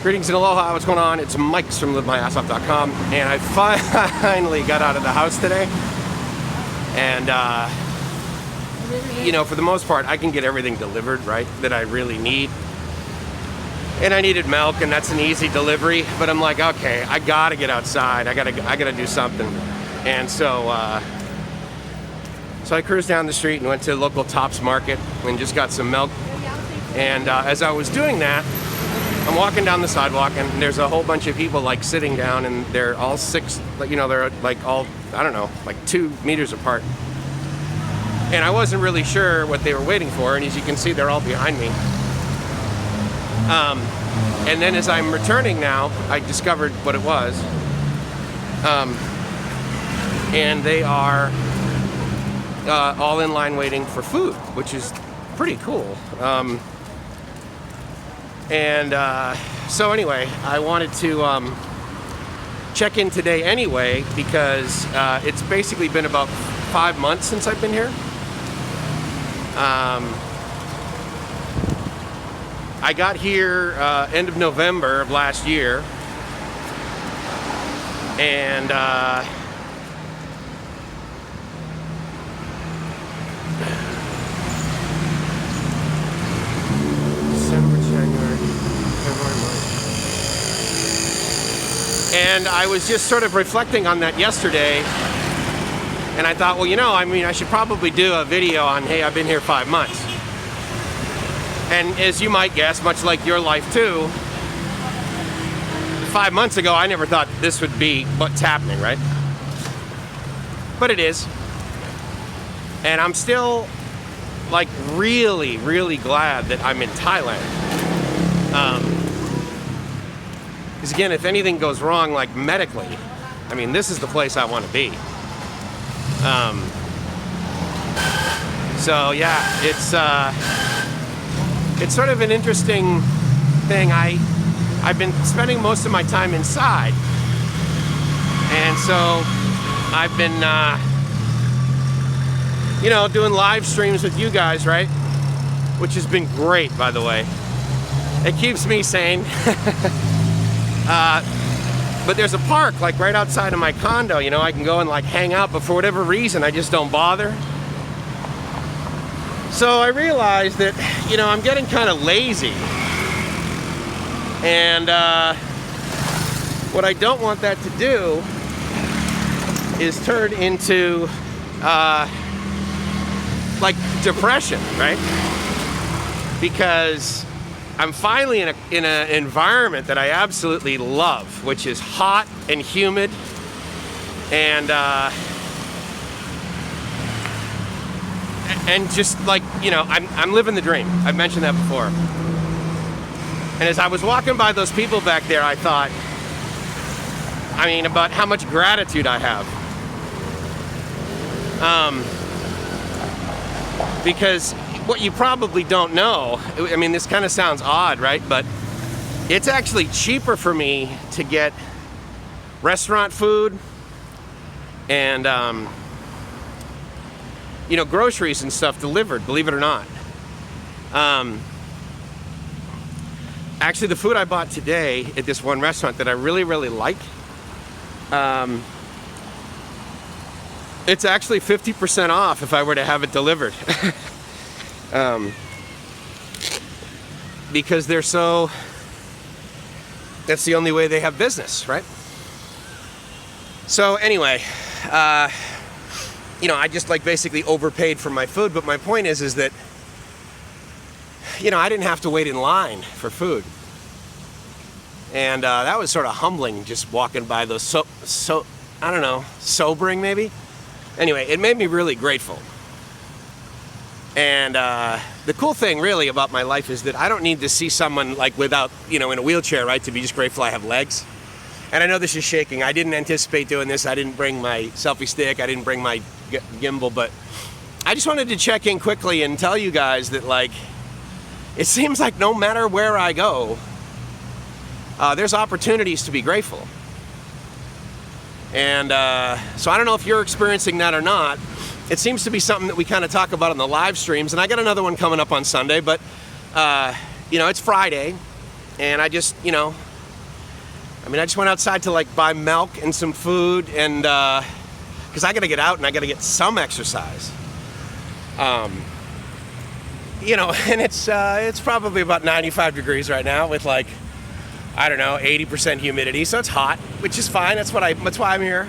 Greetings and aloha, what's going on? It's Mike from LiveMyAssOff.com, and I finally got out of the house today. And, you know, for the most part, I can get everything delivered, right, that I really need. And I needed milk, and that's an easy delivery. But I'm like, okay, I gotta get outside. I gotta do something. And so I cruised down the street and went to the local Tops Market and just got some milk. And as I was doing that, I'm walking down the sidewalk, and there's a whole bunch of people like sitting down, and they're all six, you know, they're like all, I don't know, like 2 meters apart. And I wasn't really sure what they were waiting for, and as you can see, they're all behind me. And then as I'm returning now, I discovered what it was. And they are all in line waiting for food, which is pretty cool. So anyway, I wanted to check in today anyway, because it's basically been about 5 months since I've been here. I got here end of November of last year, and And I was just sort of reflecting on that yesterday, and I thought, well, you know, I mean, I should probably do a video on, hey, I've been here 5 months. And as you might guess, much like your life too, 5 months ago, I never thought this would be what's happening, right? But it is. And I'm still, like, really, really glad that I'm in Thailand. Because again, if anything goes wrong, like medically, I mean, this is the place I want to be. So yeah, it's sort of an interesting thing. I've been spending most of my time inside, and so I've been, you know, doing live streams with you guys, right? Which has been great, by the way. It keeps me sane. But there's a park like right outside of my condo, you know, I can go and like hang out, but for whatever reason, I just don't bother. So I realized that, you know, I'm getting kind of lazy. And what I don't want that to do is turn into like depression, right? Because I'm finally in an environment that I absolutely love, which is hot and humid, and just like, you know, I'm living the dream. I've mentioned that before. And as I was walking by those people back there, I thought, I mean, about how much gratitude I have. Because what you probably don't know, I mean, this kind of sounds odd, right? But it's actually cheaper for me to get restaurant food and, you know, groceries and stuff delivered, believe it or not. Actually, the food I bought today at this one restaurant that I really, really like, it's actually 50% off if I were to have it delivered. Because they're so, that's the only way they have business, right? So anyway, you know, I just like basically overpaid for my food, but my point is that, you know, I didn't have to wait in line for food. And that was sort of humbling, just walking by those, so I don't know, sobering maybe? Anyway, it made me really grateful. And the cool thing really about my life is that I don't need to see someone like without, you know, in a wheelchair, right, to be just grateful I have legs. And I know this is shaking. I didn't anticipate doing this. I didn't bring my selfie stick. I didn't bring my gimbal, but I just wanted to check in quickly and tell you guys that, like, it seems like no matter where I go, there's opportunities to be grateful. And so I don't know if you're experiencing that or not. It seems to be something that we kind of talk about on the live streams, and I got another one coming up on Sunday, but you know, it's Friday, and I just, you know, I mean, I just went outside to like buy milk and some food, and because I gotta get out and I gotta get some exercise. You know, and it's probably about 95 degrees right now with like, I don't know, 80% humidity, so it's hot, which is fine. That's why I'm here.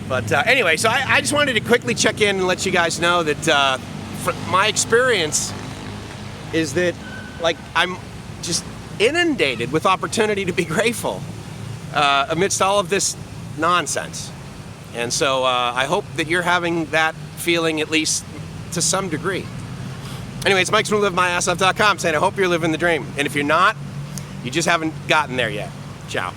But anyway, so I just wanted to quickly check in and let you guys know that my experience is that, like, I'm just inundated with opportunity to be grateful amidst all of this nonsense. And so I hope that you're having that feeling, at least to some degree. Anyway, it's Mike from LiveMyAssOff.com saying I hope you're living the dream. And if you're not, you just haven't gotten there yet. Ciao.